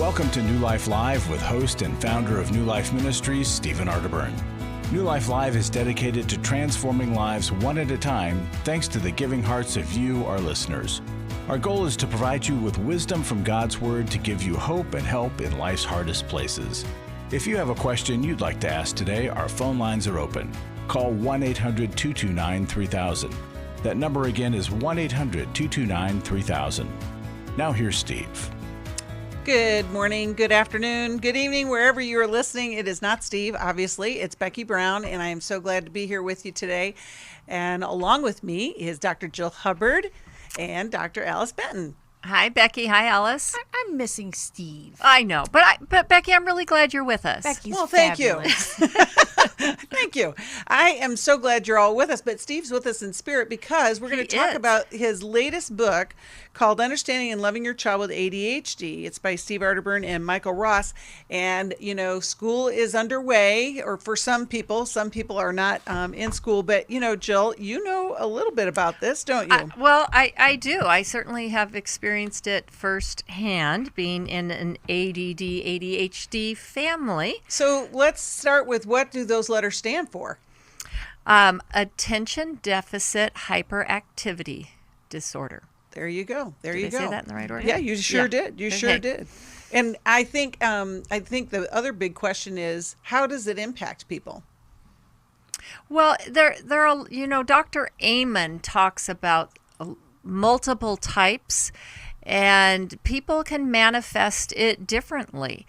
Welcome to New Life Live with host and founder of New Life Ministries, Stephen Arterburn. New Life Live is dedicated to transforming lives one at a time thanks to the giving hearts of you, our listeners. Our goal is to provide you with wisdom from God's Word to give you hope and help in life's hardest places. If you have a question you'd like to ask today, our phone lines are open. Call 1-800-229-3000. That number again is 1-800-229-3000. Now here's Steve. Good morning, good afternoon, good evening, wherever you are listening. It is not Steve, obviously. It's Becky Brown, and I am so glad to be here with you today. And along with me is Dr. Jill Hubbard and Dr. Alice Benton. Hi, Becky. Hi, Alice. I'm missing Steve. I know, but Becky, I'm really glad you're with us. Becky's thank fabulous. you. Thank you. I am so glad you're all with us, but Steve's with us in spirit because we're going to talk about his latest book called Understanding and Loving Your Child with ADHD. It's by Steve Arterburn and Michael Ross. And, you know, school is underway, or for some people are not in school. But, you know, Jill, you know a little bit about this, don't you? I do. I certainly have experienced it firsthand, being in an ADD, ADHD family. So let's start with, what do those letters stand for? Attention Deficit Hyperactivity Disorder. There you go. Did I say that in the right order? Yeah, you sure did. You sure did. And I think the other big question is, how does it impact people? Well, there are, you know, Dr. Amen talks about multiple types, and people can manifest it differently.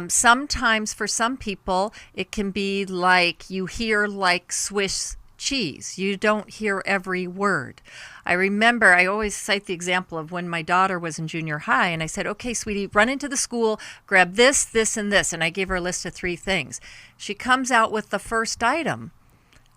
Sometimes for some people, it can be like you hear like Swiss cheese. You don't hear every word. I remember, I always cite the example of when my daughter was in junior high, and I said, okay, sweetie, run into the school, grab this, this, and this. And I gave her a list of 3 things. She comes out with the first item.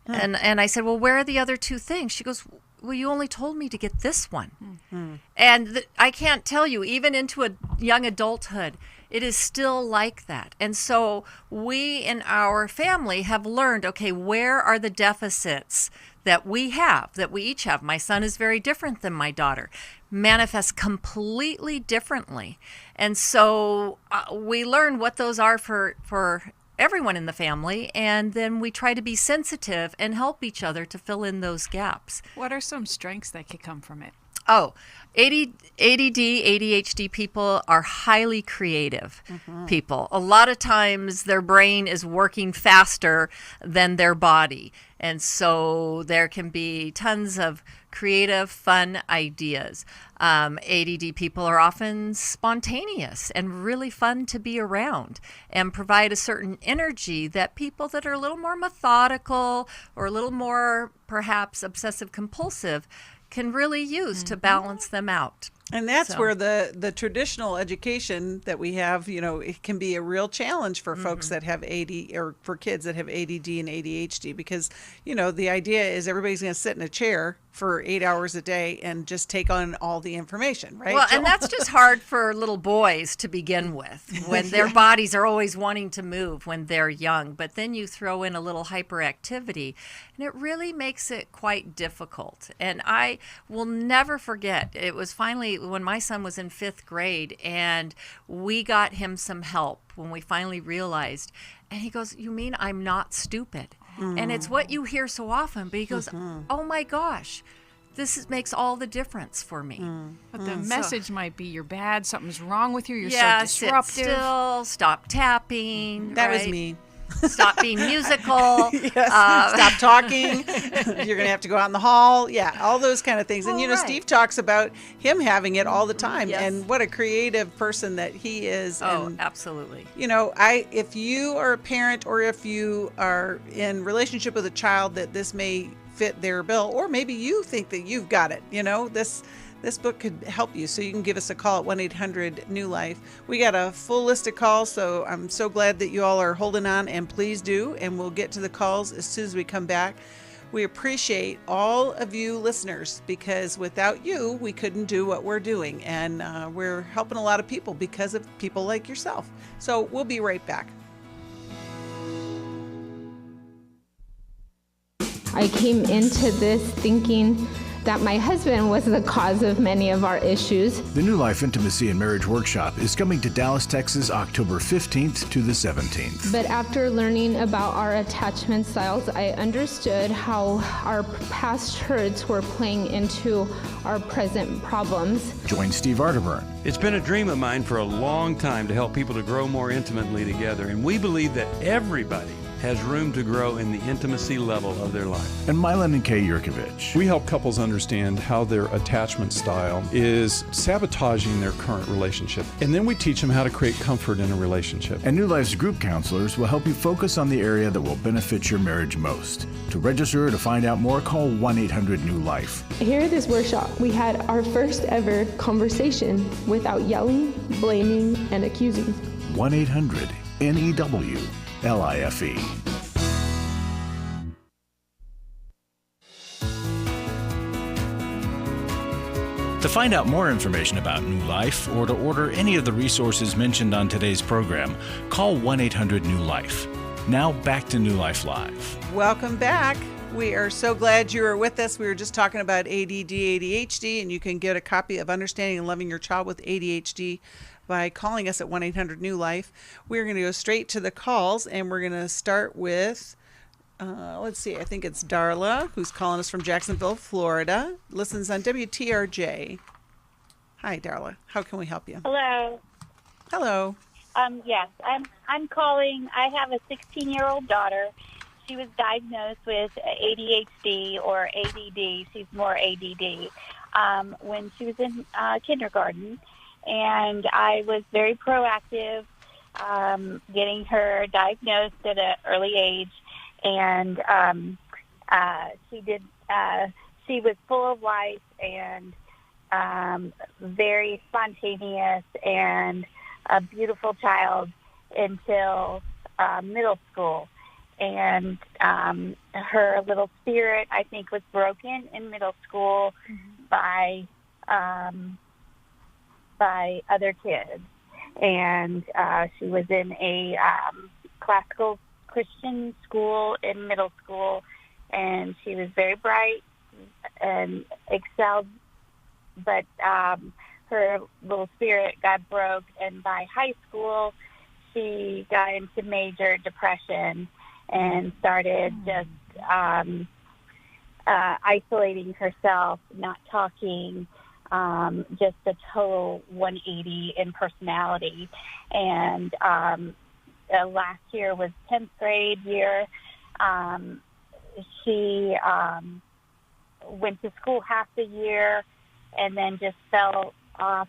And I said, well, where are the other 2 things? She goes, well, you only told me to get this one. Mm-hmm. And I can't tell you, even into a young adulthood, it is still like that. And so we in our family have learned, okay, where are the deficits that we each have? My son is very different than my daughter, manifests completely differently. And so we learn what those are for everyone in the family, and then we try to be sensitive and help each other to fill in those gaps. What are some strengths that could come from it? Oh, ADD, ADHD people are highly creative people. A lot of times their brain is working faster than their body. And so there can be tons of creative, fun ideas. ADD people are often spontaneous and really fun to be around and provide a certain energy that people that are a little more methodical or a little more perhaps obsessive compulsive can really use to balance them out. And that's where the traditional education that we have, you know, it can be a real challenge for folks that have or for kids that have ADD and ADHD, because, you know, the idea is everybody's going to sit in a chair for 8 hours a day and just take on all the information, right? Well, and that's just hard for little boys to begin with, when their bodies are always wanting to move when they're young. But then you throw in a little hyperactivity, and it really makes it quite difficult. And I will never forget, it was finally when my son was in 5th grade, and we got him some help when we finally realized. And he goes, you mean I'm not stupid? And it's what you hear so often, but he goes, oh my gosh, makes all the difference for me. But the message might be, you're bad, something's wrong with you, you're so disruptive. Sit still, stop tapping. That was me. Stop being musical. Stop talking. You're going to have to go out in the hall. Yeah, all those kind of things. And, you know, Steve talks about him having it all the time. Yes. And what a creative person that he is. Oh, and, absolutely. you know, if you are a parent, or if you are in relationship with a child that this may fit their bill, or maybe you think that you've got it, you know, this book could help you. So you can give us a call at 1-800-NEW-LIFE. We got a full list of calls, so I'm so glad that you all are holding on, and please do, and we'll get to the calls as soon as we come back. We appreciate all of you listeners, because without you, we couldn't do what we're doing, and we're helping a lot of people because of people like yourself. So we'll be right back. I came into this thinking that my husband was the cause of many of our issues. The New Life Intimacy and Marriage Workshop is coming to Dallas, Texas, October 15th to the 17th. But after learning about our attachment styles, I understood how our past hurts were playing into our present problems. Join Steve Arterburn. It's been a dream of mine for a long time to help people to grow more intimately together, and we believe that everybody has room to grow in the intimacy level of their life. And Mylan and Kay Yurkovich. We help couples understand how their attachment style is sabotaging their current relationship. And then we teach them how to create comfort in a relationship. And New Life's group counselors will help you focus on the area that will benefit your marriage most. To register or to find out more, call 1-800-NEW-LIFE. Here at this workshop, we had our first ever conversation without yelling, blaming, and accusing. 1-800-NEW-LIFE. To find out more information about New Life or to order any of the resources mentioned on today's program, call 1-800-NEW-LIFE. Now back to New Life Live. Welcome back. We are so glad you are with us. We were just talking about ADD, ADHD, and you can get a copy of Understanding and Loving Your Child with ADHD by calling us at 1-800-NEW-LIFE. We're going to go straight to the calls, and we're going to start with, let's see, I think it's Darla, who's calling us from Jacksonville, Florida, listens on WTRJ. Hi, Darla. How can we help you? Hello. Hello. Yes, I'm calling. I have a 16-year-old daughter. She was diagnosed with ADHD or ADD. She's more ADD when she was in kindergarten. And I was very proactive getting her diagnosed at an early age. And she was full of life and very spontaneous and a beautiful child until middle school. And her little spirit, I think, was broken in middle school by other kids. And she was in a classical Christian school in middle school, and she was very bright and excelled, but her little spirit got broke, and by high school, she got into major depression and started just isolating herself, not talking, just a total 180 in personality. And last year was 10th grade year. She went to school half the year and then just fell off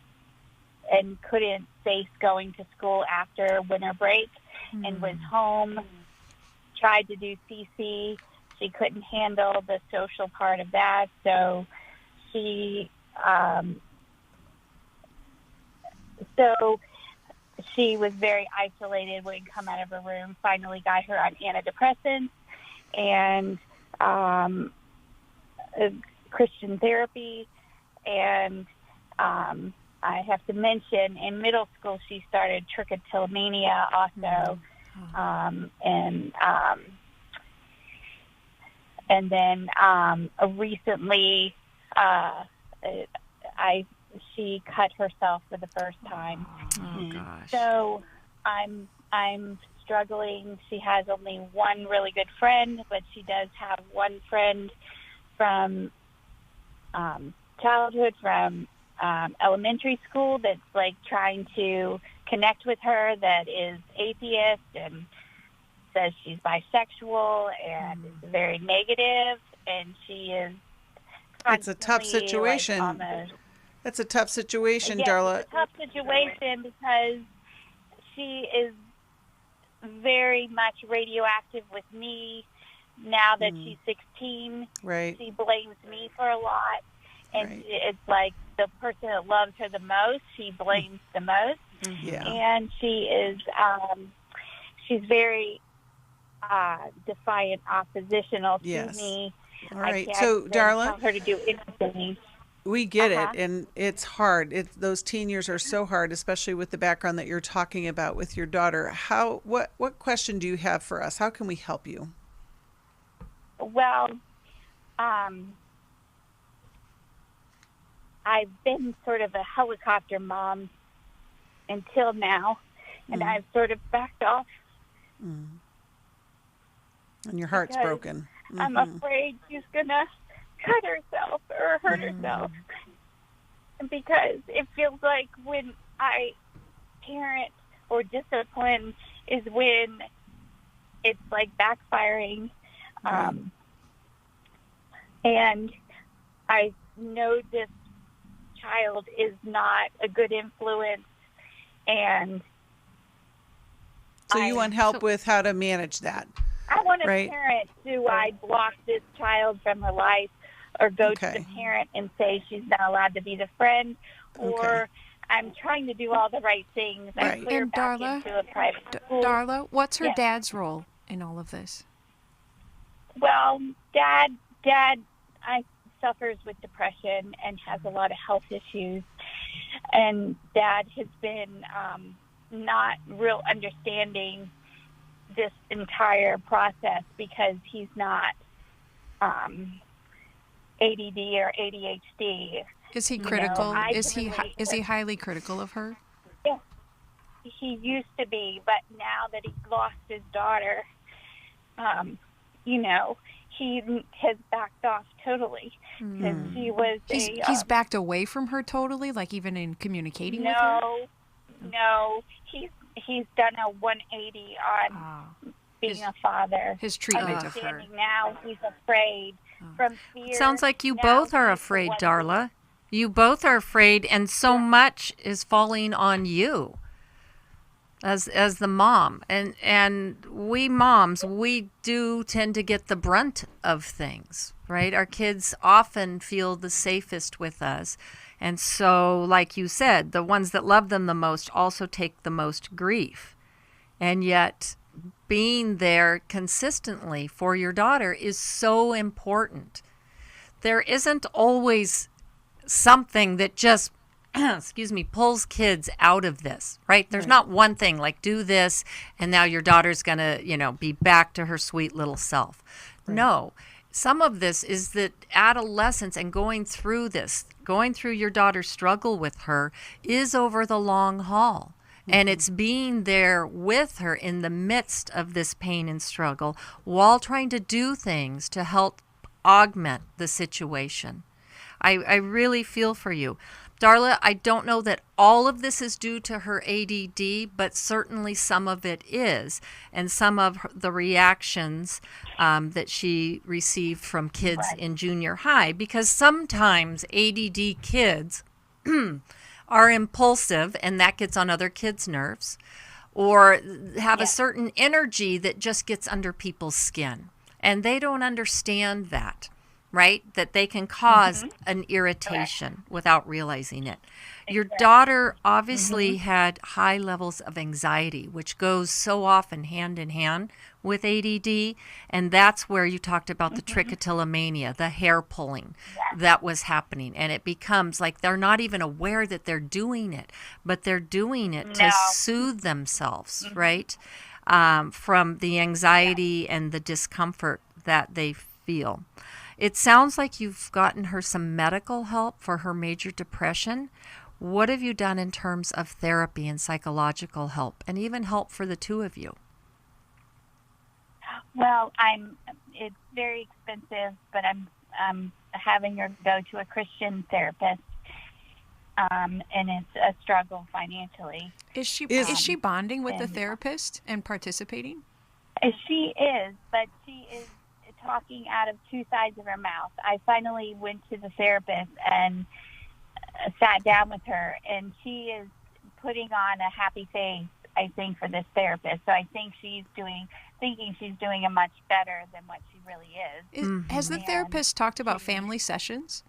and couldn't face going to school after winter break and was home, tried to do CC. She couldn't handle the social part of that, so she was very isolated, wouldn't come out of her room. Finally got her on antidepressants and Christian therapy. And I have to mention, in middle school, she started trichotillomania also. And then recently she cut herself for the first time. Oh gosh. So I'm struggling. She has only one really good friend, but she does have one friend from childhood, from elementary school, that's like trying to connect with her, that is atheist and says she's bisexual and is very negative, and she is. It's a tough situation. That's a tough situation, Darla. It's a tough situation because she is very much radioactive with me now that she's 16. Right. She blames me for a lot. And it's like the person that loves her the most, she blames the most. Yeah. And she is, she's very defiant, oppositional to me. All right. So, Darla, tell her to do anything. We get it, and it's hard. Those teen years are so hard, especially with the background that you're talking about with your daughter. What question do you have for us? How can we help you? Well, I've been sort of a helicopter mom until now, and I've sort of backed off. And your heart's broken. I'm afraid she's going to cut herself or hurt herself. Because it feels like when I parent or discipline is when it's like backfiring. And I know this child is not a good influence. And so you want help with how to manage that? I want a parent. Do I block this child from her life, or go to the parent and say she's not allowed to be the friend, or I'm trying to do all the right things. I put her back into a private school. Darla, what's her dad's role in all of this? Well, Dad suffers with depression and has a lot of health issues, and Dad has been not real understanding this entire process because he's not ADD or ADHD. Is he critical? Is he highly critical of her? Yeah, he used to be, but now that he's lost his daughter, he has backed off totally. Because he was he's backed away from her totally, like even in communicating with her? No, he's done a 180 on being a father. His treatment of her. Now he's afraid from fear. Sounds like you both are afraid, Darla. You both are afraid, and so much is falling on you as the mom. And we moms, we do tend to get the brunt of things, right? Our kids often feel the safest with us. And so, like you said, the ones that love them the most also take the most grief. And yet, being there consistently for your daughter is so important. There isn't always something that just, pulls kids out of this, right? There's not one thing like do this and now your daughter's going to, be back to her sweet little self. Right. No. Some of this is that adolescence and going through your daughter's struggle with her is over the long haul. And it's being there with her in the midst of this pain and struggle while trying to do things to help augment the situation. I really feel for you. Darla, I don't know that all of this is due to her ADD, but certainly some of it is. And some of the reactions that she received from kids in junior high, because sometimes ADD kids are impulsive, and that gets on other kids' nerves, or have a certain energy that just gets under people's skin. And they don't understand that, right? That they can cause an irritation without realizing it. Your daughter obviously had high levels of anxiety, which goes so often hand in hand with ADD. And that's where you talked about the trichotillomania, the hair pulling that was happening. And it becomes like they're not even aware that they're doing it, but they're doing it to soothe themselves, right? From the anxiety and the discomfort that they feel. It sounds like you've gotten her some medical help for her major depression. What have you done in terms of therapy and psychological help, and even help for the two of you? Well, it's very expensive, but I'm having her go to a Christian therapist, and it's a struggle financially. Is she bonding with the therapist and participating? She is, but she is talking out of two sides of her mouth. I finally went to the therapist and sat down with her, and she is putting on a happy face, I think, for this therapist. So I think she's thinking she's doing a much better than what she really is. Has the therapist talked about family sessions?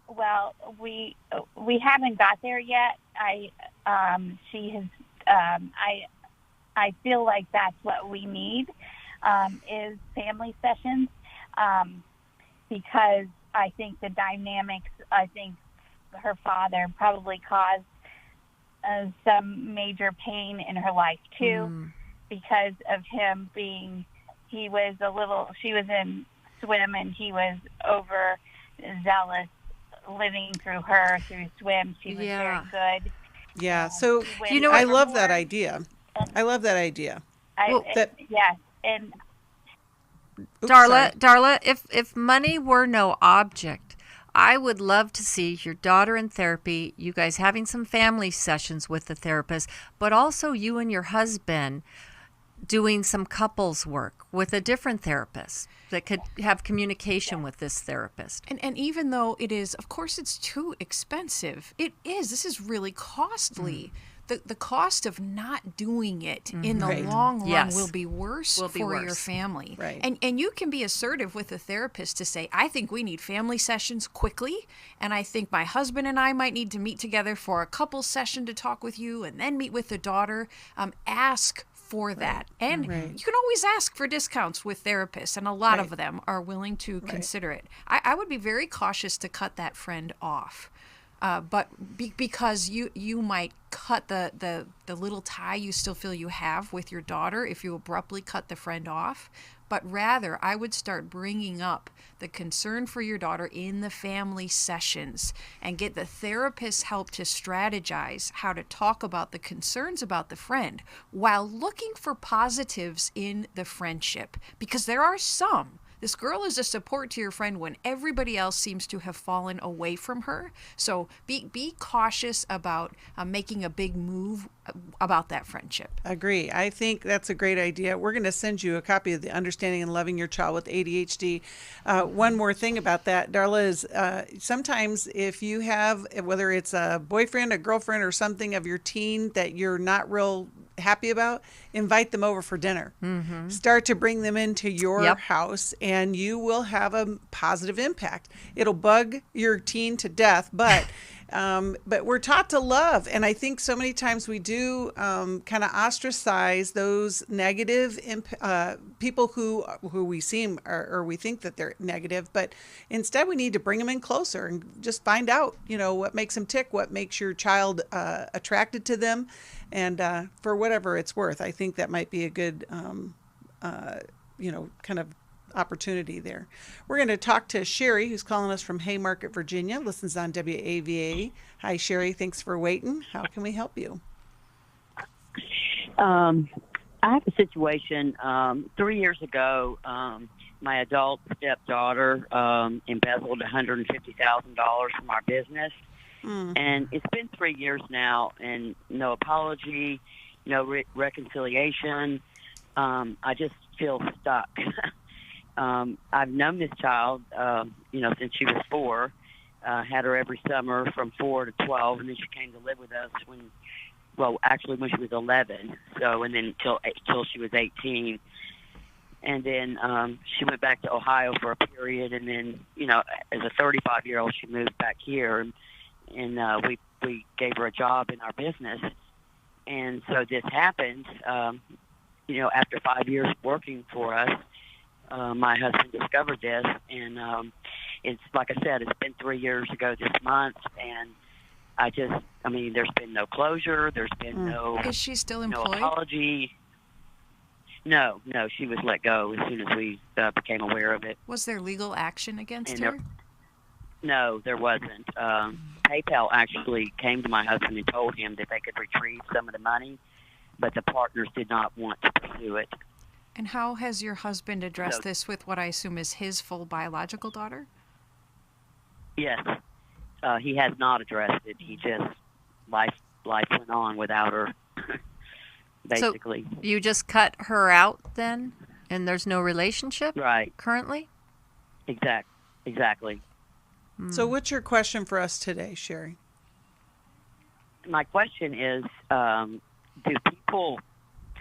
Well, we haven't got there yet. I feel like that's what we need, is family sessions, because I think the dynamics, I think her father probably caused some major pain in her life too, because of him she was in swim and he was overzealous living through her through swim. She was very good. Yeah. So you know, I love that idea. I love that idea. Yes, and Darla, if money were no object, I would love to see your daughter in therapy, you guys having some family sessions with the therapist, but also you and your husband doing some couples work with a different therapist that could have communication with this therapist. And even though it is, of course, it's too expensive. It is. This is really costly. The cost of not doing it in the long run will be worse for your family. Right. And you can be assertive with the therapist to say, I think we need family sessions quickly, and I think my husband and I might need to meet together for a couple session to talk with you and then meet with the daughter. Ask for that. And you can always ask for discounts with therapists, and a lot of them are willing to consider it. I would be very cautious to cut that friend off. Because you might cut the little tie you still feel you have with your daughter if you abruptly cut the friend off. But rather, I would start bringing up the concern for your daughter in the family sessions and get the therapist's help to strategize how to talk about the concerns about the friend while looking for positives in the friendship. Because there are some. This girl is a support to your friend when everybody else seems to have fallen away from her. So be cautious about making a big move about that friendship. Agree. I think that's a great idea. We're going to send you a copy of the Understanding and Loving Your Child with ADHD. One more thing about that, Darla, is sometimes if you have, whether it's a boyfriend, a girlfriend, or something of your teen that you're not real happy about, invite them over for dinner. Start to bring them into your house, and you will have a positive impact. It'll bug your teen to death, but we're taught to love, and I think so many times we do kind of ostracize those negative people who we seem or we think that they're negative, but instead we need to bring them in closer and just find out, what makes them tick, what makes your child attracted to them, and for whatever it's worth, I think that might be a good, kind of opportunity there. We're going to talk to Sherry, who's calling us from Haymarket, Virginia, listens on WAVA. Hi, Sherry. Thanks for waiting. How can we help you? I have a situation. 3 years ago, my adult stepdaughter embezzled $150,000 from our business. And it's been 3 years now, and no apology, no reconciliation. I just feel stuck. I've known this child, since she was 4. Had her every summer from 4 to 12, and then she came to live with us when she was 11. So, and then till she was 18. And then she went back to Ohio for a period, and then, as a 35-year-old, she moved back here, and we gave her a job in our business. And so this happened, after 5 years working for us. My husband discovered this, and it's like I said, it's been 3 years ago this month, and there's been no closure. There's been no. Is she still employed? No apology. No, she was let go as soon as we became aware of it. Was there legal action against her? No, there wasn't. PayPal actually came to my husband and told him that they could retrieve some of the money, but the partners did not want to pursue it. And how has your husband addressed this with what I assume is his full biological daughter? Yes. He has not addressed it. He just, life went on without her, basically. So you just cut her out then? And there's no relationship currently? Exactly. So what's your question for us today, Sherry? My question is, do people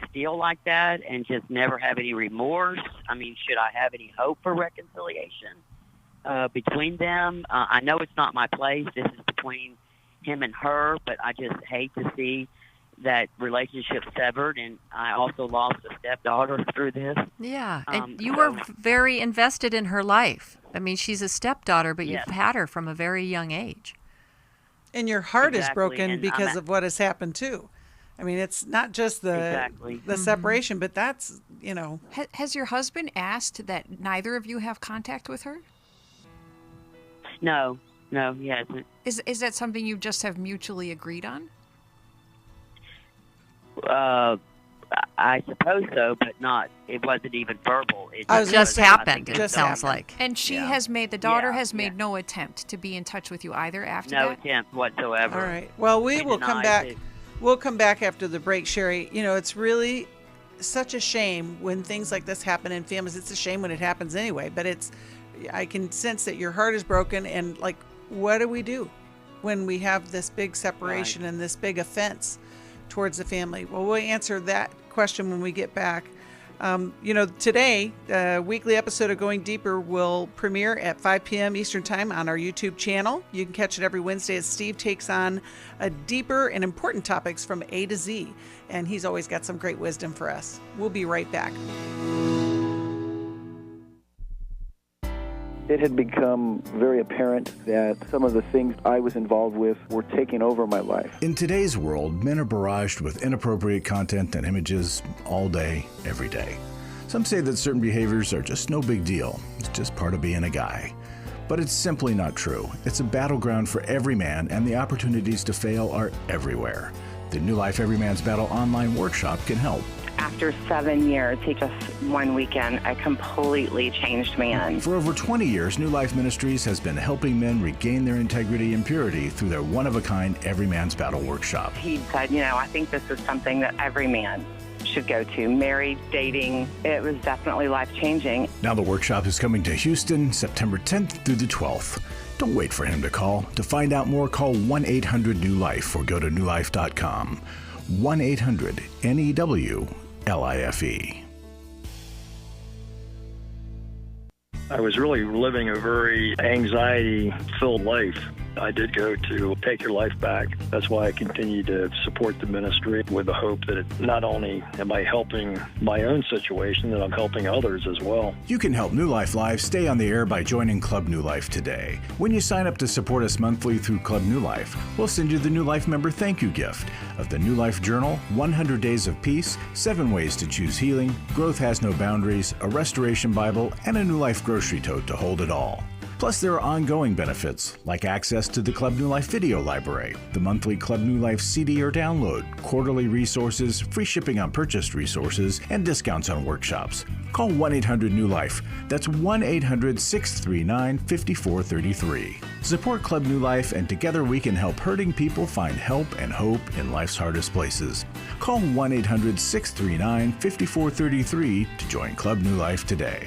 steal like that and just never have any remorse? I mean, should I have any hope for reconciliation between them? I know it's not my place. This is between him and her, but I just hate to see that relationship severed, and I also lost a stepdaughter through this. Yeah, and you were very invested in her life. I mean, she's a stepdaughter, but you've had her from a very young age. And your heart is broken because of what has happened, too. I mean, it's not just the separation, but that's, Has your husband asked that neither of you have contact with her? No, No, he hasn't. Is that something you just have mutually agreed on? I suppose so, but not. It wasn't even verbal. It just happened. It sounds like. And she has made, the daughter has made no attempt to be in touch with you either after no that? No attempt whatsoever. All right. Well, we She will come denies back. it. We'll come back after the break, Sherry. You know, it's really such a shame when things like this happen in families. It's a shame when it happens anyway, but I can sense that your heart is broken. And like, what do we do when we have this big separation and this big offense towards the family? Well, we'll answer that question when we get back. You know, today, the weekly episode of Going Deeper will premiere at 5 p.m. Eastern Time on our YouTube channel. You can catch it every Wednesday as Steve takes on a deeper and important topics from A to Z. And he's always got some great wisdom for us. We'll be right back. It had become very apparent that some of the things I was involved with were taking over my life. In today's world, men are barraged with inappropriate content and images all day, every day. Some say that certain behaviors are just no big deal. It's just part of being a guy. But it's simply not true. It's a battleground for every man, and the opportunities to fail are everywhere. The New Life Every Man's Battle online workshop can help. After 7 years, just one weekend, a completely changed man. For over 20 years, New Life Ministries has been helping men regain their integrity and purity through their one-of-a-kind Every Man's Battle workshop. He said, I think this is something that every man should go to. Married, dating, it was definitely life-changing. Now the workshop is coming to Houston, September 10th through the 12th. Don't wait for him to call. To find out more, call 1-800-NEW-LIFE or go to newlife.com. 1-800-NEW-LIFE. I was really living a very anxiety-filled life. I did go to Take Your Life Back. That's why I continue to support the ministry with the hope that not only am I helping my own situation, that I'm helping others as well. You can help New Life Live stay on the air by joining Club New Life today. When you sign up to support us monthly through Club New Life, we'll send you the New Life member thank you gift of the New Life Journal, 100 Days of Peace, 7 Ways to Choose Healing, Growth Has No Boundaries, a Restoration Bible, and a New Life grocery tote to hold it all. Plus, there are ongoing benefits, like access to the Club New Life video library, the monthly Club New Life CD or download, quarterly resources, free shipping on purchased resources, and discounts on workshops. Call 1-800-NEW-LIFE. That's 1-800-639-5433. Support Club New Life, and together we can help hurting people find help and hope in life's hardest places. Call 1-800-639-5433 to join Club New Life today.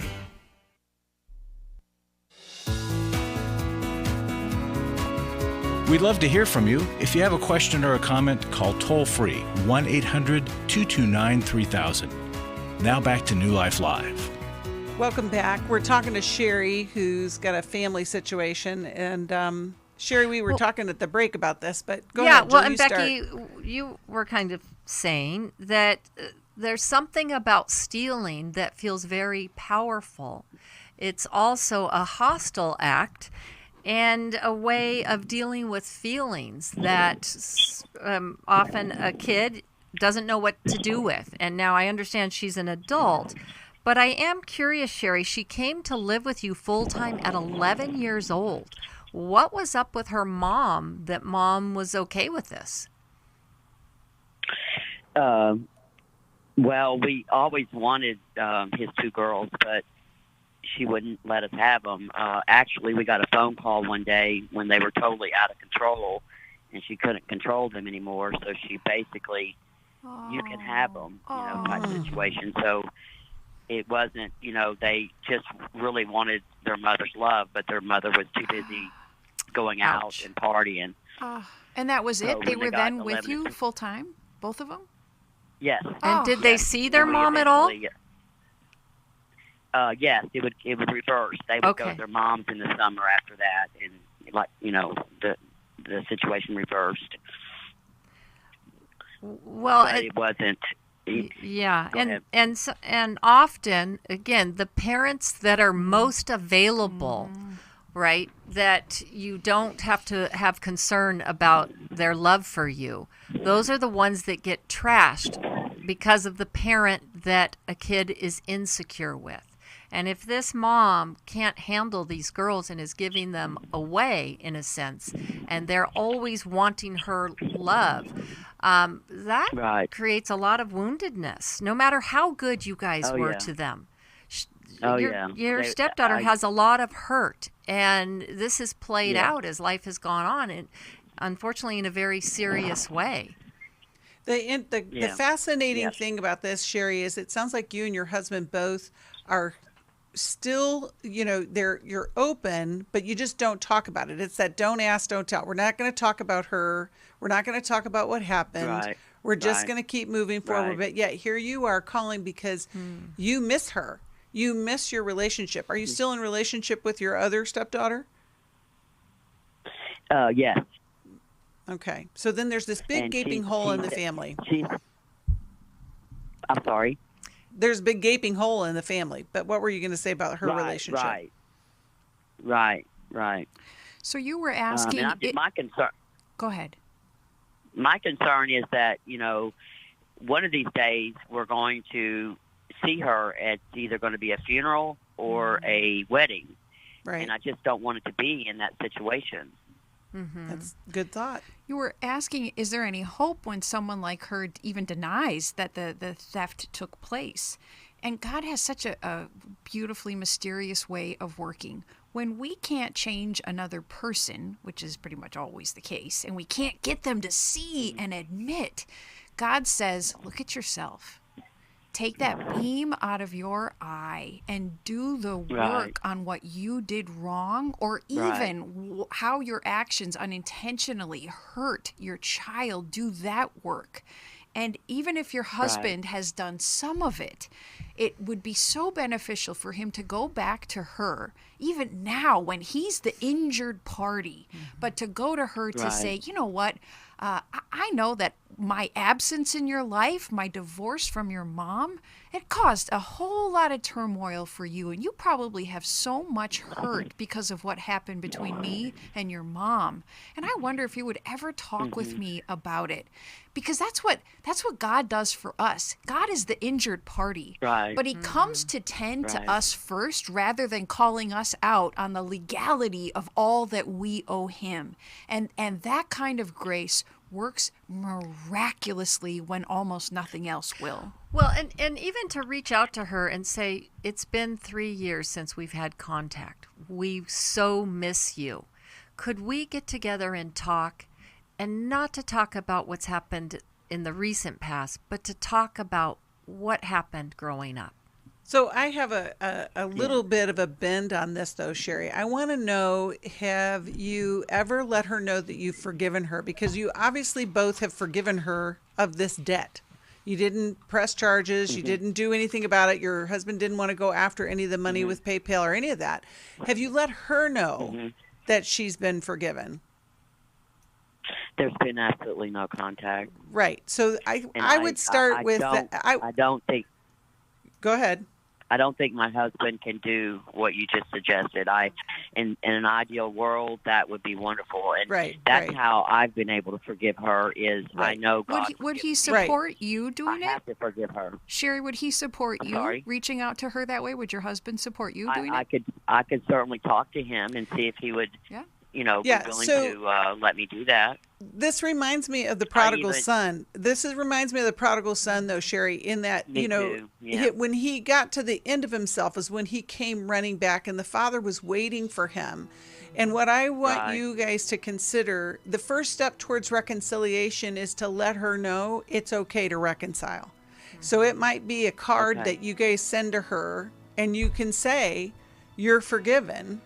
We'd love to hear from you. If you have a question or a comment, call toll-free 1-800-229-3000. Now back to New Life Live. Welcome back. We're talking to Sherry, who's got a family situation. And Sherry, we were talking at the break about this, but go ahead. Yeah, well, and Becky, you were kind of saying that there's something about stealing that feels very powerful. It's also a hostile act and a way of dealing with feelings that often a kid doesn't know what to do with. And now I understand she's an adult, but I am curious, Sherry, she came to live with you full-time at 11 years old. What was up with her mom that mom was okay with this? Well, we always wanted his 2 girls, but she wouldn't let us have them. Actually, we got a phone call one day when they were totally out of control, and she couldn't control them anymore. So she basically, you can have them, type situation. So it wasn't, they just really wanted their mother's love, but their mother was too busy going out and partying. And that was it? So They were then with 11 you full time, both of them? Yes. And did they see their mom at all? Yes, it would reverse. They would go to their moms in the summer after that, and the situation reversed. Well, it wasn't. Yeah, and often, again, the parents that are most available, right, that you don't have to have concern about their love for you, those are the ones that get trashed because of the parent that a kid is insecure with. And if this mom can't handle these girls and is giving them away, in a sense, and they're always wanting her love, that creates a lot of woundedness, no matter how good you guys were to them. Your stepdaughter has a lot of hurt, and this is played out as life has gone on, and unfortunately in a very serious way. The fascinating thing about this, Sherry, is it sounds like you and your husband both are still, you're open, but you just don't talk about it. It's that don't ask, don't tell. We're not going to talk about her. We're not going to talk about what happened. Right. We're just going to keep moving forward. Right. But yet here you are calling because you miss her. You miss your relationship. Are you still in relationship with your other stepdaughter? Yes. Okay. So then there's this big gaping hole in the family. I'm sorry? There's a big gaping hole in the family. But what were you going to say about her relationship? Right. So you were asking... my concern... Go ahead. My concern is that, one of these days we're going to see her at either going to be a funeral or a wedding. Right. And I just don't want it to be in that situation. Mm-hmm. That's a good thought. You were asking, is there any hope when someone like her even denies that the theft took place? And God has such a beautifully mysterious way of working. When we can't change another person, which is pretty much always the case, and we can't get them to see and admit, God says, look at yourself. Take that beam out of your eye and do the work on what you did wrong, or even how your actions unintentionally hurt your child. Do that work. And even if your husband has done some of it, it would be so beneficial for him to go back to her, even now when he's the injured party, but to go to her to say, you know what, I know that my absence in your life, my divorce from your mom, it caused a whole lot of turmoil for you. And you probably have so much hurt because of what happened between me and your mom. And I wonder if you would ever talk with me about it. Because that's what God does for us. God is the injured party. Right. But he comes to tend to us first rather than calling us out on the legality of all that we owe him. And that kind of grace works miraculously when almost nothing else will. Well, and even to reach out to her and say, it's been 3 years since we've had contact. We so miss you. Could we get together and talk? And not to talk about what's happened in the recent past, but to talk about what happened growing up. So I have a little bit of a bend on this, though, Sherry. I want to know, have you ever let her know that you've forgiven her? Because you obviously both have forgiven her of this debt. You didn't press charges. You didn't do anything about it. Your husband didn't want to go after any of the money with PayPal or any of that. Have you let her know that she's been forgiven? There's been absolutely no contact. Right. So I would start with that. I don't think. Go ahead. I don't think my husband can do what you just suggested. In an ideal world, that would be wonderful, and that's how I've been able to forgive her. Is I know God. Would he support you doing it? I have to forgive her. Sherry, would he support you reaching out to her that way? Would your husband support you doing it? I could certainly talk to him and see if he would. Be willing to let me do that. This reminds me of the prodigal son. Reminds me of the prodigal son, though, Sherry, in that, when he got to the end of himself is when he came running back and the father was waiting for him. And what I want you guys to consider, the first step towards reconciliation is to let her know it's okay to reconcile. So it might be a card that you guys send to her and you can say, you're forgiven.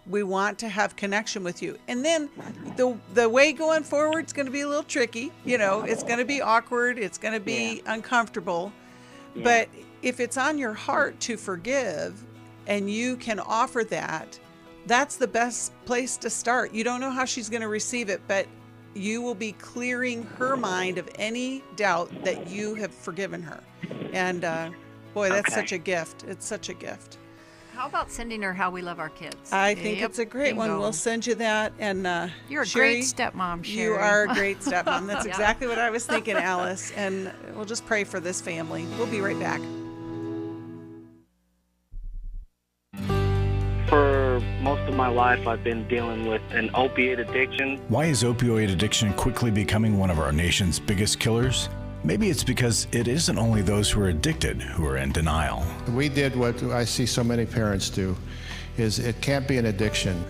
We want to have connection with you. And then the way going forward is going to be a little tricky. It's going to be awkward. It's going to be uncomfortable. Yeah. But if it's on your heart to forgive and you can offer that, that's the best place to start. You don't know how she's going to receive it, but you will be clearing her mind of any doubt that you have forgiven her. And boy, that's such a gift. It's such a gift. How about sending her How We Love Our Kids? I think it's a great one. We'll send you that. And you're a Sherry, great stepmom, Sherry. You are a great stepmom. That's exactly what I was thinking, Alice. And we'll just pray for this family. We'll be right back. For most of my life, I've been dealing with an opiate addiction. Why is opioid addiction quickly becoming one of our nation's biggest killers? Maybe it's because it isn't only those who are addicted who are in denial. We did what I see so many parents do, is it can't be an addiction.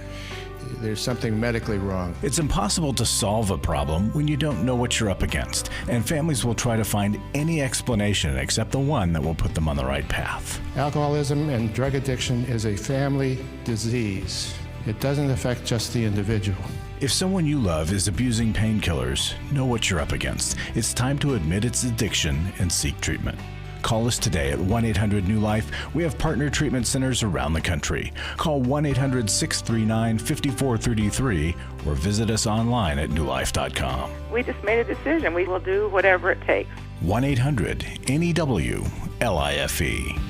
There's something medically wrong. It's impossible to solve a problem when you don't know what you're up against, and families will try to find any explanation except the one that will put them on the right path. Alcoholism and drug addiction is a family disease. It doesn't affect just the individual. If someone you love is abusing painkillers, know what you're up against. It's time to admit its addiction and seek treatment. Call us today at 1-800-NEW-LIFE. We have partner treatment centers around the country. Call 1-800-639-5433 or visit us online at newlife.com. We just made a decision. We will do whatever it takes. 1-800-NEW-LIFE.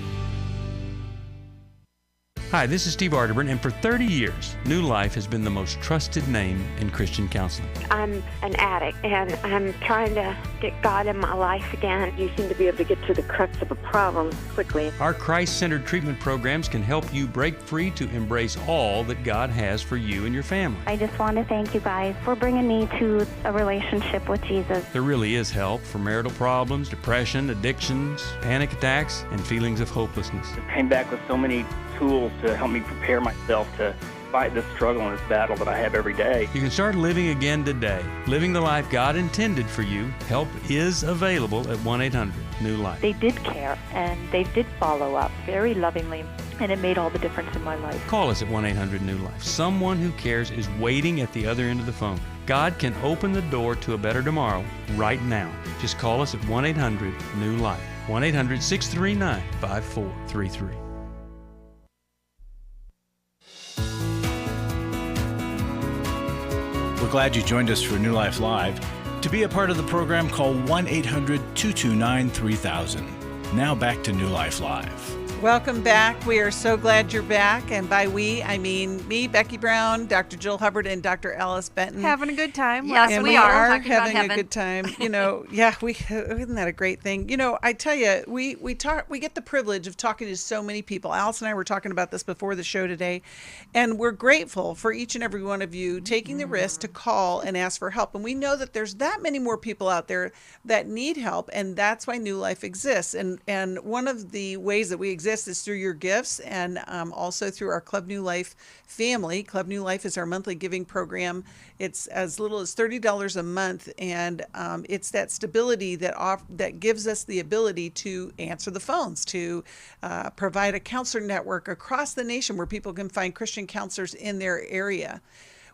Hi, this is Steve Arterburn, and for 30 years, New Life has been the most trusted name in Christian counseling. I'm an addict, and I'm trying to get God in my life again. You seem to be able to get to the crux of a problem quickly. Our Christ-centered treatment programs can help you break free to embrace all that God has for you and your family. I just want to thank you guys for bringing me to a relationship with Jesus. There really is help for marital problems, depression, addictions, panic attacks, and feelings of hopelessness. I came back with so many tools to help me prepare myself to fight this struggle and this battle that I have every day. You can start living again today, living the life God intended for you. Help is available at 1-800-NEW-LIFE. They did care, and they did follow up very lovingly, and it made all the difference in my life. Call us at 1-800-NEW-LIFE. Someone who cares is waiting at the other end of the phone. God can open the door to a better tomorrow right now. Just call us at 1-800-NEW-LIFE. 1-800-639-5433. We're glad you joined us for New Life Live. To be a part of the program, call 1-800-229-3000. Now back to New Life Live. Welcome back. We are so glad you're back. And by we, I mean me, Becky Brown, Dr. Jill Hubbard, and Dr. Alice Benton. Having a good time. Yes, and we are having a good time. You know, isn't that a great thing? You know, I tell you, we get the privilege of talking to so many people. Alice and I were talking about this before the show today, and we're grateful for each and every one of you taking the risk to call and ask for help. And we know that there's that many more people out there that need help, and that's why New Life exists. And one of the ways that we exist is through your gifts, and also through our Club New Life family. Club New Life is our monthly giving program. It's as little as $30 a month, and it's that stability that gives us the ability to answer the phones, to provide a counselor network across the nation where people can find Christian counselors in their area.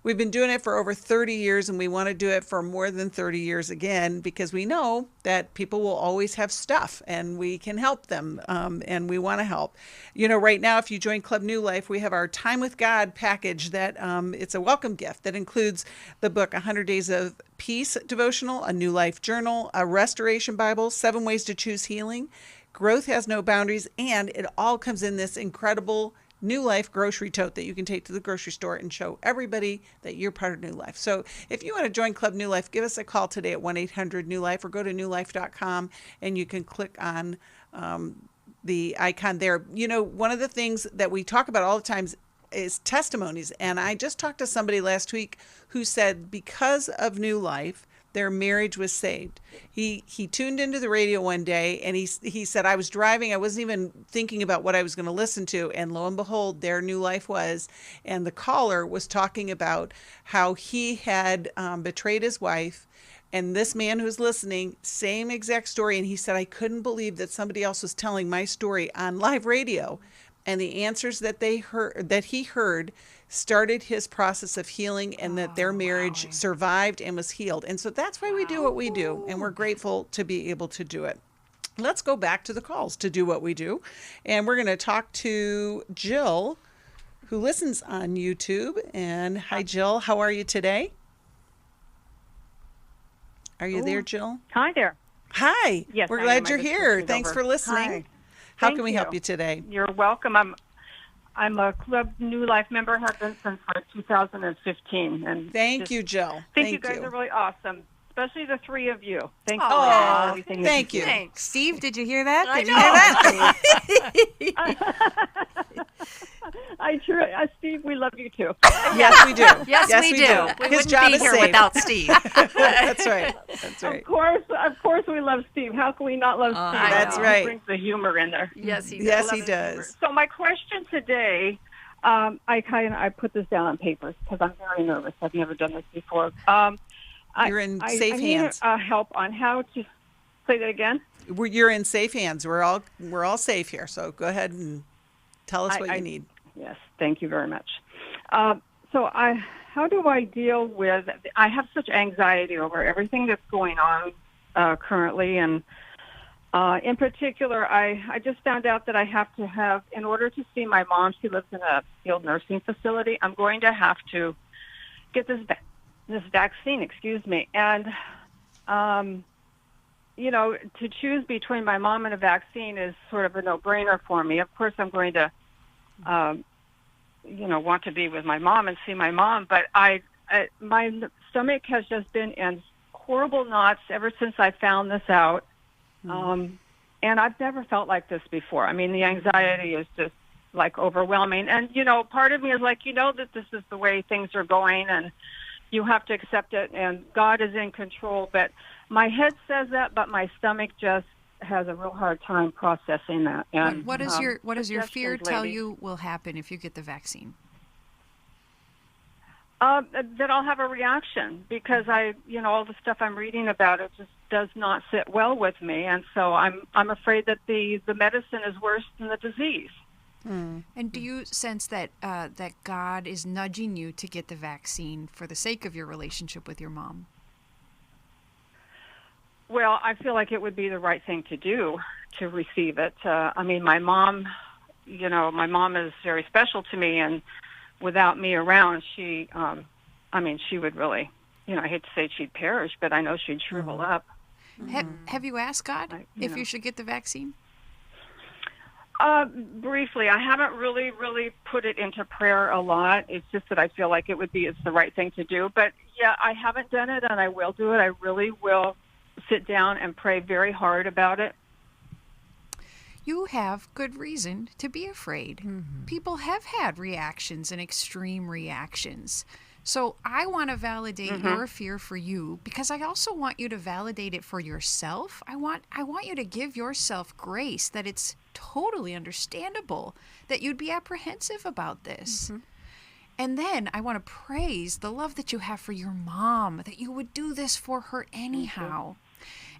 We've been doing it for over 30 years, and we want to do it for more than 30 years again, because we know that people will always have stuff, and we can help them, and we want to help. You know, right now, if you join Club New Life, we have our Time with God package that it's a welcome gift that includes the book 100 Days of Peace devotional, a New Life journal, a restoration Bible, 7 ways to choose healing, growth has no boundaries, and it all comes in this incredible New Life grocery tote that you can take to the grocery store and show everybody that you're part of New Life. So if you want to join Club New Life, give us a call today at 1-800-NEW-LIFE or go to newlife.com and you can click on the icon there. You know, one of the things that we talk about all the time is testimonies. And I just talked to somebody last week who said because of New Life, their marriage was saved. He tuned into the radio one day, and he said, I was driving, I wasn't even thinking about what I was going to listen to, and lo and behold, their New Life was. And the caller was talking about how he had betrayed his wife, and this man who's listening, same exact story, and he said, I couldn't believe that somebody else was telling my story on live radio, and the answers that he heard started his process of healing, and that their marriage survived and was healed. And so that's why we do what we do, and we're grateful to be able to do it. Let's go back to the calls to do what we do. And we're going to talk to Jill, who listens on YouTube. And hi, Jill. How are you today? Are you there, Jill? Hi there. Hi. Yes, we're glad you're here. Thanks for listening. Hi. How can we help you today? You're welcome. I'm a Club New Life member, have been since 2015. And thank you, Jill. Thank you guys are really awesome, especially the 3 of you. Thank you. Oh, everything thank you. Thanks. Steve, did you hear that? I Steve, we love you too. Yes, we do. Yes, we do. We His wouldn't job be is here safe. without Steve. That's right. That's right. Of course, we love Steve. How can we not love Steve? That's right. He brings the humor in there. Yes, he does. Yes, he does. So my question today, I put this down on paper because I'm very nervous. I've never done this before. You're in safe hands. I need help on how to say that again. You're in safe hands. We're all safe here. So go ahead and tell us what you need. Yes, thank you very much. How do I deal with? I have such anxiety over everything that's going on currently, and in particular, I just found out that I have to have, in order to see my mom, she lives in a skilled nursing facility. I'm going to have to get this vaccine. And to choose between my mom and a vaccine is sort of a no-brainer for me. Of course, I'm going to, want to be with my mom and see my mom, but my stomach has just been in horrible knots ever since I found this out. And I've never felt like this before. I mean, the anxiety is just like overwhelming. And, part of me is like, that this is the way things are going and you have to accept it and God is in control. But my head says that, but my stomach just has a real hard time processing that. And what does your fear tell you will happen if you get the vaccine? That I'll have a reaction because all the stuff I'm reading about it just does not sit well with me, and so I'm afraid that the medicine is worse than the disease. And do you sense that that God is nudging you to get the vaccine for the sake of your relationship with your mom? Well, I feel like it would be the right thing to do to receive it. My mom, my mom is very special to me, and without me around, she would really, I hate to say she'd perish, but I know she'd shrivel up. Have you asked God if you should get the vaccine? Briefly, I haven't really put it into prayer a lot. It's just that I feel like it's the right thing to do. But yeah, I haven't done it, and I will do it. I really will sit down and pray very hard about it. You have good reason to be afraid. People have had reactions and extreme reactions. So I want to validate your fear for you because I also want you to validate it for yourself. I want you to give yourself grace that it's totally understandable that you'd be apprehensive about this. And then I want to praise the love that you have for your mom, that you would do this for her anyhow.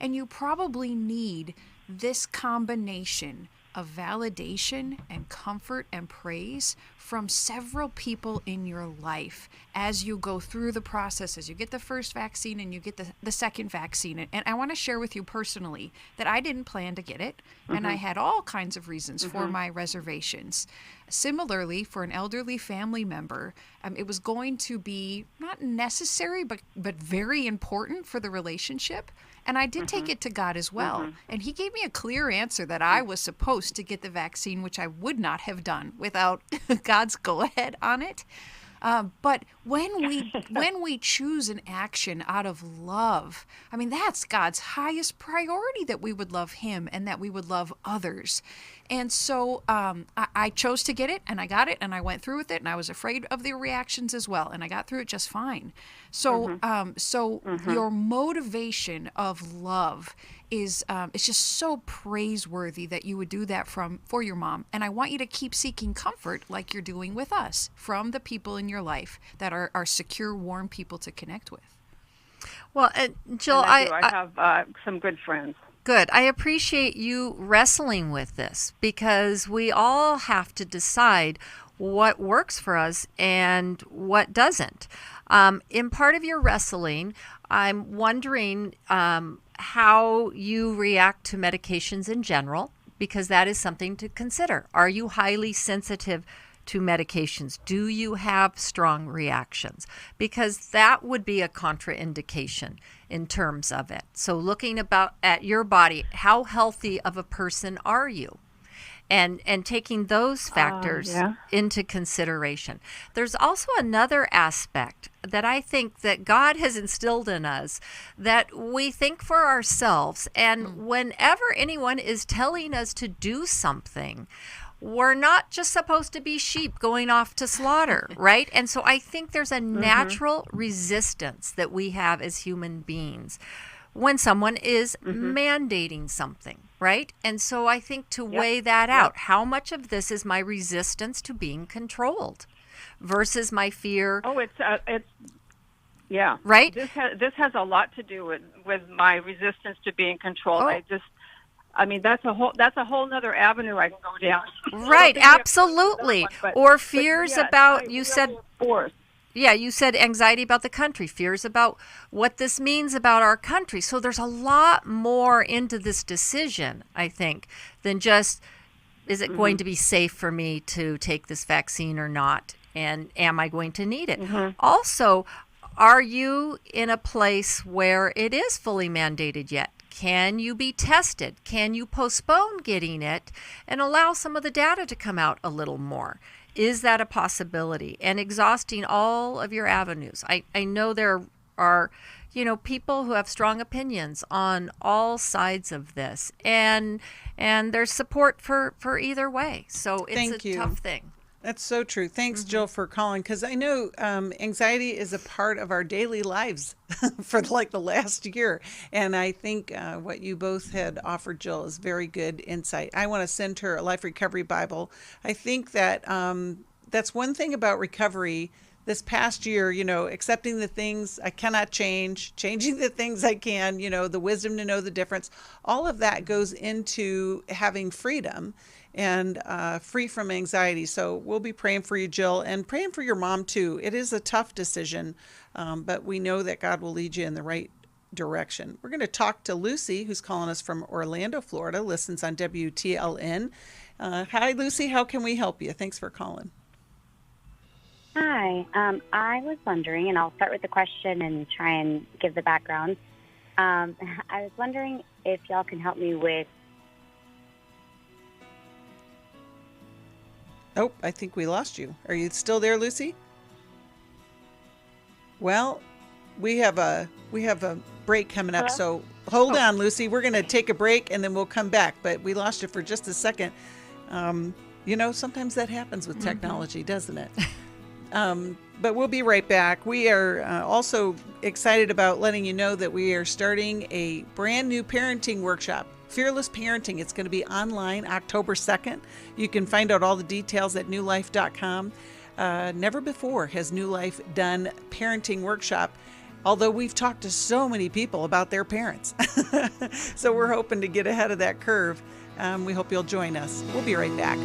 And you probably need this combination of validation and comfort and praise from several people in your life as you go through the process, as you get the first vaccine and you get the second vaccine. And I want to share with you personally that I didn't plan to get it, and I had all kinds of reasons for my reservations. Similarly, for an elderly family member, it was going to be not necessary, but very important for the relationship. And I did take it to God as well. And he gave me a clear answer that I was supposed to get the vaccine, which I would not have done without God's go-ahead on it. But when we choose an action out of love, that's God's highest priority, that we would love him and that we would love others. And so I chose to get it, and I got it, and I went through with it, and I was afraid of the reactions as well, and I got through it just fine. So your motivation of love is it's just so praiseworthy that you would do that for your mom. And I want you to keep seeking comfort like you're doing with us from the people in your life that are secure, warm people to connect with. Well, Jill, I have some good friends. Good. I appreciate you wrestling with this because we all have to decide what works for us and what doesn't. In part of your wrestling, I'm wondering how you react to medications in general, because that is something to consider. Are you highly sensitive to medications? Do you have strong reactions? Because that would be a contraindication in terms of it. So looking at your body, how healthy of a person are you? And taking those factors into consideration. There's also another aspect that I think that God has instilled in us, that we think for ourselves. And whenever anyone is telling us to do something, we're not just supposed to be sheep going off to slaughter, right? And so I think there's a natural resistance that we have as human beings when someone is mandating something, right? And so I think to weigh that out, how much of this is my resistance to being controlled versus my fear? Oh, it's yeah, right. This has a lot to do with my resistance to being controlled. I mean, that's a whole nother avenue I can go down. Right, absolutely. Or fears about, you said, force. Yeah, you said anxiety about the country, fears about what this means about our country. So there's a lot more into this decision, I think, than just, is it going to be safe for me to take this vaccine or not? And am I going to need it? Also, are you in a place where it is fully mandated yet? Can you be tested? Can you postpone getting it and allow some of the data to come out a little more? Is that a possibility? And exhausting all of your avenues. I know there are, people who have strong opinions on all sides of this, and there's support for either way. So it's a tough thing. That's so true. Thanks, Jill, for calling, because I know anxiety is a part of our daily lives for the last year. And I think what you both had offered, Jill, is very good insight. I want to send her a Life Recovery Bible. I think that that's one thing about recovery this past year, accepting the things I cannot change, changing the things I can, the wisdom to know the difference. All of that goes into having freedom and free from anxiety. So we'll be praying for you, Jill, and praying for your mom too. It is a tough decision, but we know that God will lead you in the right direction. We're going to talk to Lucy, who's calling us from Orlando, Florida, listens on WTLN. Hi, Lucy. How can we help you? Thanks for calling. Hi. I was wondering, and I'll start with the question and try and give the background. I was wondering if y'all can help me with. Oh, I think we lost you. Are you still there, Lucy? Well, we have a break coming up, so hold on, Lucy. We're going to take a break and then we'll come back. But we lost you for just a second. Sometimes that happens with technology, doesn't it? But we'll be right back. We are also excited about letting you know that we are starting a brand new parenting workshop. Fearless Parenting. It's going to be online October 2nd. You can find out all the details at newlife.com. Never before has New Life done parenting workshop, although we've talked to so many people about their parents. So we're hoping to get ahead of that curve. We hope you'll join us. We'll be right back.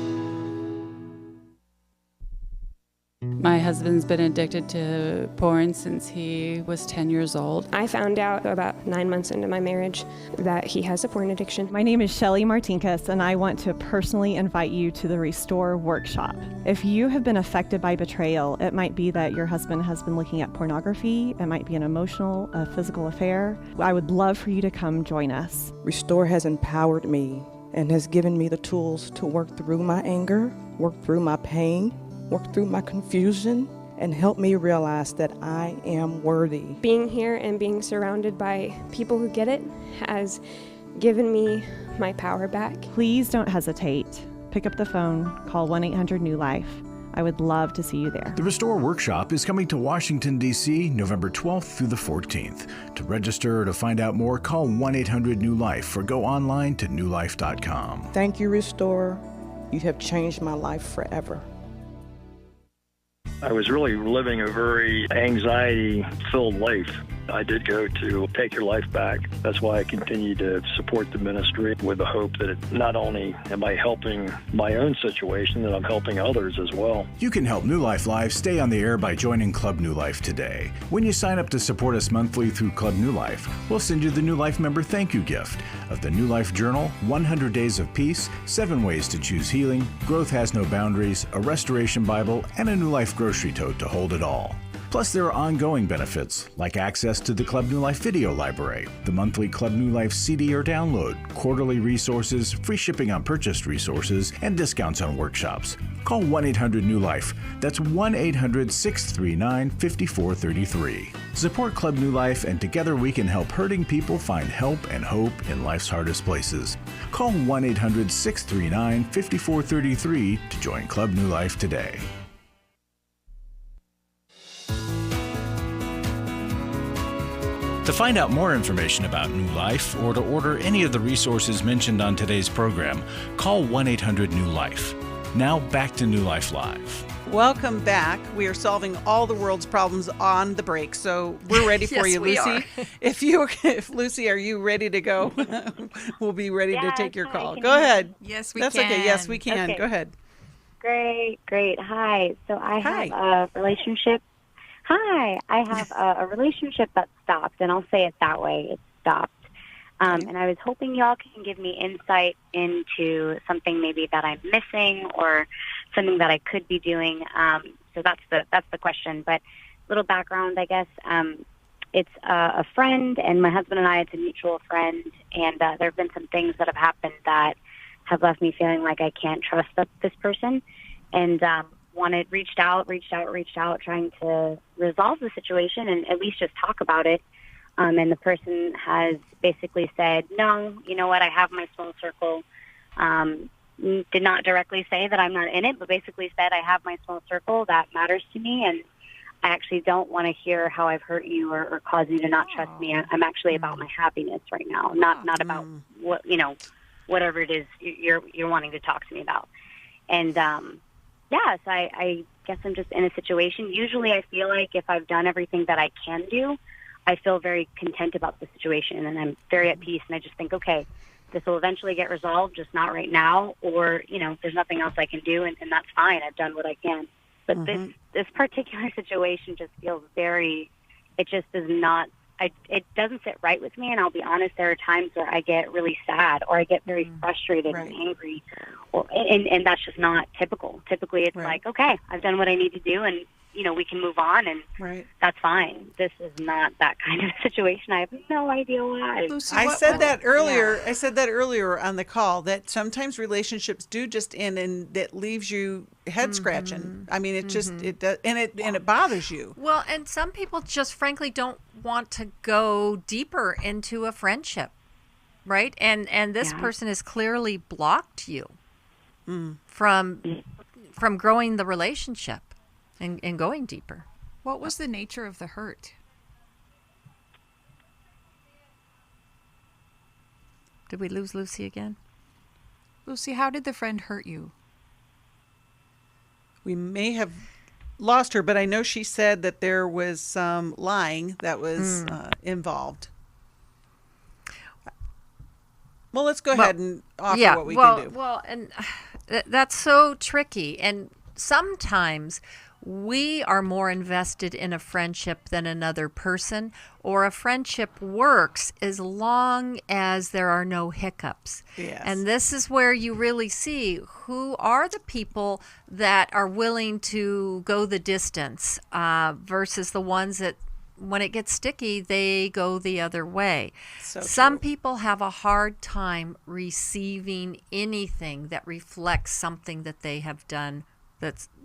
My husband's been addicted to porn since he was 10 years old. I found out about 9 months into my marriage that he has a porn addiction. My name is Shelly Martinkus, and I want to personally invite you to the Restore Workshop. If you have been affected by betrayal, it might be that your husband has been looking at pornography. It might be an emotional, physical affair. I would love for you to come join us. Restore has empowered me and has given me the tools to work through my anger, work through my pain, work through my confusion, and help me realize that I am worthy. Being here and being surrounded by people who get it has given me my power back. Please don't hesitate. Pick up the phone, call 1-800-NEW-LIFE. I would love to see you there. The Restore Workshop is coming to Washington, D.C., November 12th through the 14th. To register or to find out more, call 1-800-NEW-LIFE or go online to newlife.com. Thank you, Restore. You have changed my life forever. I was really living a very anxiety-filled life. I did go to Take Your Life Back. That's why I continue to support the ministry with the hope that not only am I helping my own situation, that I'm helping others as well. You can help New Life Live stay on the air by joining Club New Life today. When you sign up to support us monthly through Club New Life, we'll send you the New Life member thank you gift of the New Life Journal, 100 Days of Peace, 7 Ways to Choose Healing, Growth Has No Boundaries, a Restoration Bible, and a New Life grocery tote to hold it all. Plus, there are ongoing benefits, like access to the Club New Life video library, the monthly Club New Life CD or download, quarterly resources, free shipping on purchased resources, and discounts on workshops. Call 1-800-NEW-LIFE. That's 1-800-639-5433. Support Club New Life, and together we can help hurting people find help and hope in life's hardest places. Call 1-800-639-5433 to join Club New Life today. To find out more information about New Life or to order any of the resources mentioned on today's program, call 1-800-NEW-LIFE. Now back to New Life Live. Welcome back. We are solving all the world's problems on the break, so we're ready for Yes, you, we Lucy. are. If Lucy, are you ready to go? We'll be ready to take your call. Can Go you hear ahead. me? Yes, we That's can. okay. Yes, we can. Okay. Go ahead. Great. Hi. So I have a relationship. Hi. I have a relationship that stopped, and I'll say it that way. It stopped. And I was hoping y'all can give me insight into something maybe that I'm missing or something that I could be doing. So that's the question. But little background, I guess. It's a friend, and my husband and I, it's a mutual friend, and there have been some things that have happened that have left me feeling like I can't trust this person, and reached out, trying to resolve the situation and at least just talk about it. And the person has basically said, no, you know what, I have my small circle. Did not directly say that I'm not in it, but basically said I have my small circle that matters to me, and I actually don't want to hear how I've hurt you or caused you to not trust me. I'm actually about my happiness right now, not about what, whatever it is you're wanting to talk to me about. And so I guess I'm just in a situation. Usually I feel like if I've done everything that I can do, I feel very content about the situation, and I'm very at peace, and I just think, okay, this will eventually get resolved, just not right now, or, there's nothing else I can do, and that's fine. I've done what I can. But this particular situation just feels it just does not, it doesn't sit right with me, and I'll be honest, there are times where I get really sad, or I get very frustrated and angry, and that's just not typical. Typically, it's like, okay, I've done what I need to do, and we can move on, and that's fine. This is not that kind of situation. I have no idea why. Lucy, I said that earlier on the call, that sometimes relationships do just end, and that leaves you head scratching. I mean, it just it does, and it bothers you. Well, and some people just frankly don't want to go deeper into a friendship, right? And this person has clearly blocked you from growing the relationship and going deeper. What was the nature of the hurt? Did we lose Lucy again? Lucy, how did the friend hurt you? We may have lost her, but I know she said that there was some lying that was involved. Well, let's go ahead and offer what we can do. Well, and that's so tricky. And sometimes we are more invested in a friendship than another person, or a friendship works as long as there are no hiccups. Yes. And this is where you really see who are the people that are willing to go the distance versus the ones that, when it gets sticky, they go the other way. Some people have a hard time receiving anything that reflects something that they have done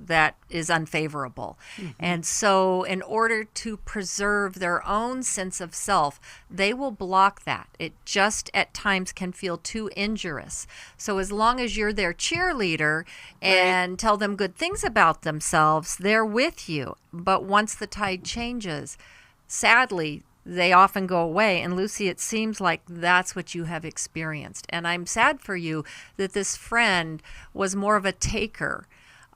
that is unfavorable. And so in order to preserve their own sense of self, they will block that. It just at times can feel too injurious. So as long as you're their cheerleader and tell them good things about themselves, they're with you. But once the tide changes, sadly, they often go away. And Lucy, it seems like that's what you have experienced. And I'm sad for you that this friend was more of a taker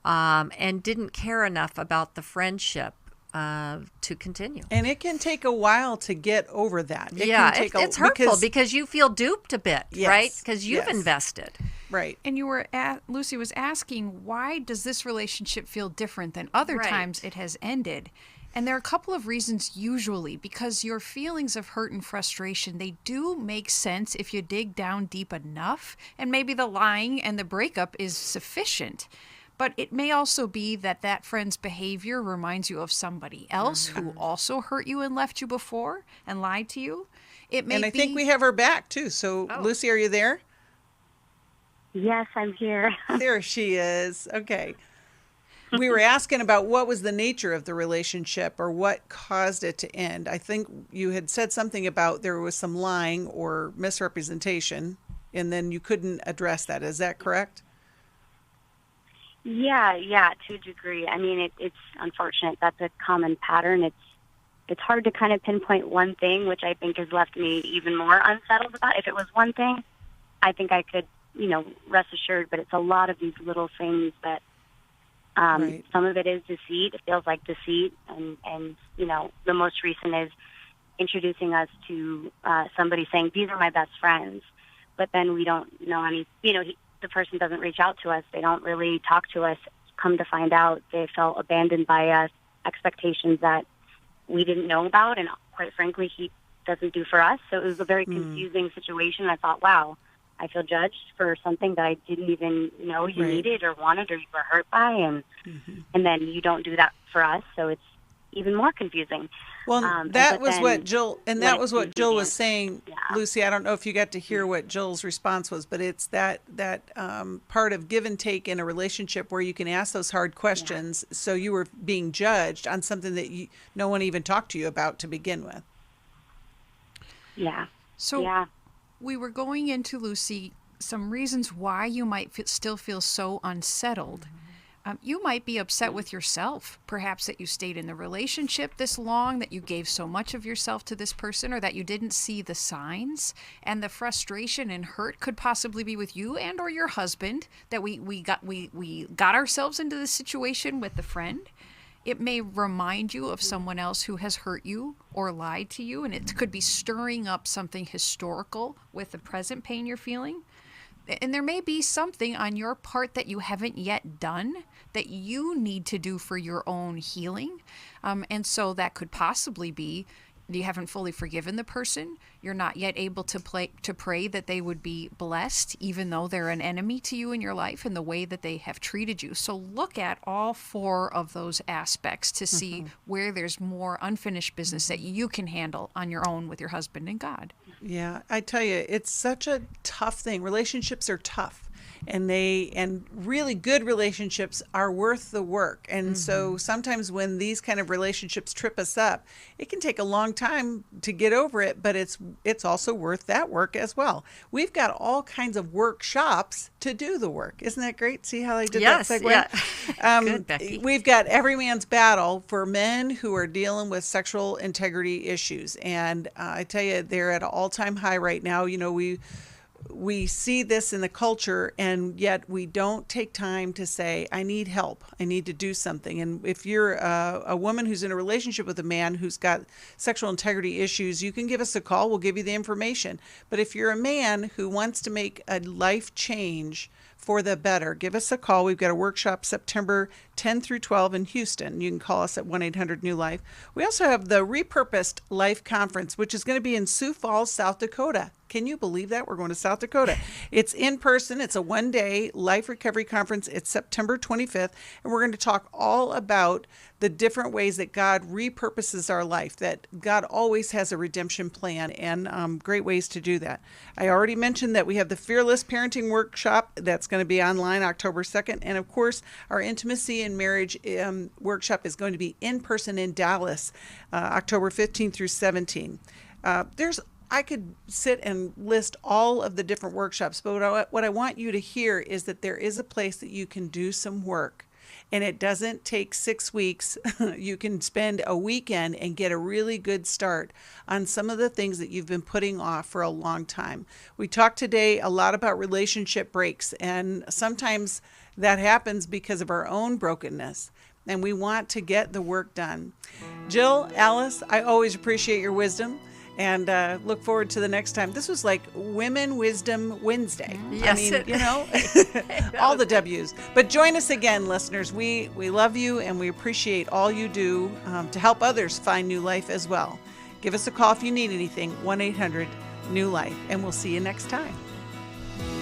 and didn't care enough about the friendship to continue. And it can take a while to get over that. It's hurtful because you feel duped a bit, right? Because you've invested. Right. And Lucy was asking, why does this relationship feel different than other times it has ended? And there are a couple of reasons usually, because your feelings of hurt and frustration, they do make sense if you dig down deep enough, and maybe the lying and the breakup is sufficient. But it may also be that that friend's behavior reminds you of somebody else who also hurt you and left you before and lied to you. It may and I think we have her back too. So Lucy, are you there? Yes, I'm here. There she is. Okay. We were asking about what was the nature of the relationship or what caused it to end. I think you had said something about there was some lying or misrepresentation, and then you couldn't address that. Is that correct? Yeah, to a degree. I mean, it's unfortunate. That's a common pattern. It's hard to kind of pinpoint one thing, which I think has left me even more unsettled about. If it was one thing, I think I could, rest assured. But it's a lot of these little things that some of it is deceit. It feels like deceit, and the most recent is introducing us to somebody saying, "These are my best friends," but then we don't know any. The person doesn't reach out to us. They don't really talk to us. Come to find out, they felt abandoned by us, expectations that we didn't know about, and quite frankly, he doesn't do for us. So it was a very confusing situation. I thought, wow, I feel judged for something that I didn't even know you needed or wanted or you were hurt by, and then you don't do that for us. So it's even more confusing. Well, that was what Jill was saying. Yeah. Lucy, I don't know if you got to hear what Jill's response was, but it's that part of give and take in a relationship where you can ask those hard questions. Yeah. So you were being judged on something that no one even talked to you about to begin with. Yeah. So we were going into, Lucy, some reasons why you might still feel so unsettled. You might be upset with yourself, perhaps that you stayed in the relationship this long, that you gave so much of yourself to this person, or that you didn't see the signs. And the frustration and hurt could possibly be with you and or your husband, that we got ourselves into this situation with the friend. It may remind you of someone else who has hurt you or lied to you, and it could be stirring up something historical with the present pain you're feeling. And there may be something on your part that you haven't yet done that you need to do for your own healing. And so that could possibly be you haven't fully forgiven the person. You're not yet able to pray that they would be blessed, even though they're an enemy to you in your life in the way that they have treated you. So look at all four of those aspects to see where there's more unfinished business that you can handle on your own with your husband and God. Yeah, I tell you, it's such a tough thing. Relationships are tough. And really good relationships are worth the work. And so sometimes when these kind of relationships trip us up, it can take a long time to get over it, but it's also worth that work as well. We've got all kinds of workshops to do the work. Isn't that great? See how I did that segue? Yeah. Good, Becky. We've got Every Man's Battle for men who are dealing with sexual integrity issues. And I tell you, they're at an all-time high right now. We see this in the culture, and yet we don't take time to say, I need help. I need to do something. And if you're a woman who's in a relationship with a man who's got sexual integrity issues, you can give us a call. We'll give you the information. But if you're a man who wants to make a life change for the better, give us a call. We've got a workshop September 10 through 12 in Houston. You can call us at 1-800-NEW-LIFE. We also have the Repurposed Life Conference, which is going to be in Sioux Falls, South Dakota. Can you believe that? We're going to South Dakota. It's in person. It's a one-day life recovery conference. It's September 25th, and we're going to talk all about the different ways that God repurposes our life, that God always has a redemption plan, and great ways to do that. I already mentioned that we have the Fearless Parenting Workshop that's going to be online October 2nd, and of course, our Intimacy and Marriage Workshop is going to be in person in Dallas, October 15th through 17th. I could sit and list all of the different workshops, but what I want you to hear is that there is a place that you can do some work, and it doesn't take 6 weeks. You can spend a weekend and get a really good start on some of the things that you've been putting off for a long time. We talked today a lot about relationship breaks, and sometimes that happens because of our own brokenness, and we want to get the work done. Jill, Alice, I always appreciate your wisdom. And look forward to the next time. This was like Women Wisdom Wednesday. Yes. I mean, all the W's. But join us again, listeners. We love you, and we appreciate all you do to help others find new life as well. Give us a call if you need anything, 1-800-NEW-LIFE, and we'll see you next time.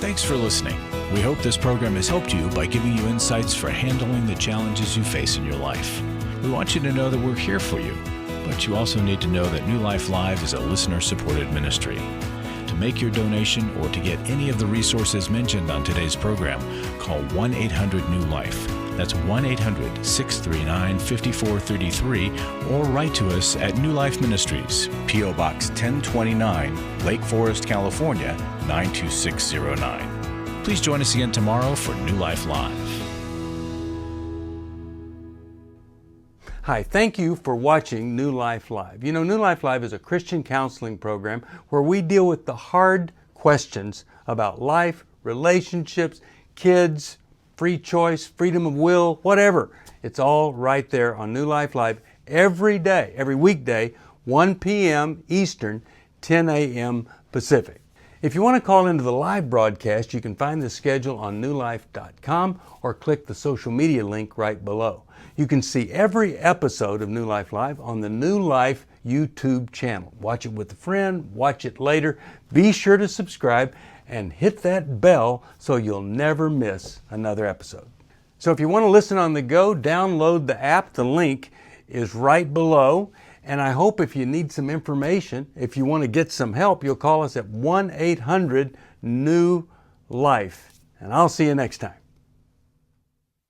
Thanks for listening. We hope this program has helped you by giving you insights for handling the challenges you face in your life. We want you to know that we're here for you, but you also need to know that New Life Live is a listener-supported ministry. To make your donation or to get any of the resources mentioned on today's program, call 1-800-NEW-LIFE. That's 1-800-639-5433, or write to us at New Life Ministries, P.O. Box 1029, Lake Forest, California, 92609. Please join us again tomorrow for New Life Live. Hi, thank you for watching New Life Live. You know, New Life Live is a Christian counseling program where we deal with the hard questions about life, relationships, kids, free choice, freedom of will, whatever. It's all right there on New Life Live every day, every weekday, 1 p.m. Eastern, 10 a.m. Pacific. If you want to call into the live broadcast, you can find the schedule on newlife.com or click the social media link right below. You can see every episode of New Life Live on the New Life YouTube channel. Watch it with a friend, watch it later. Be sure to subscribe and hit that bell so you'll never miss another episode. So if you want to listen on the go, download the app. The link is right below. And I hope if you need some information, if you want to get some help, you'll call us at 1-800-NEW-LIFE. And I'll see you next time.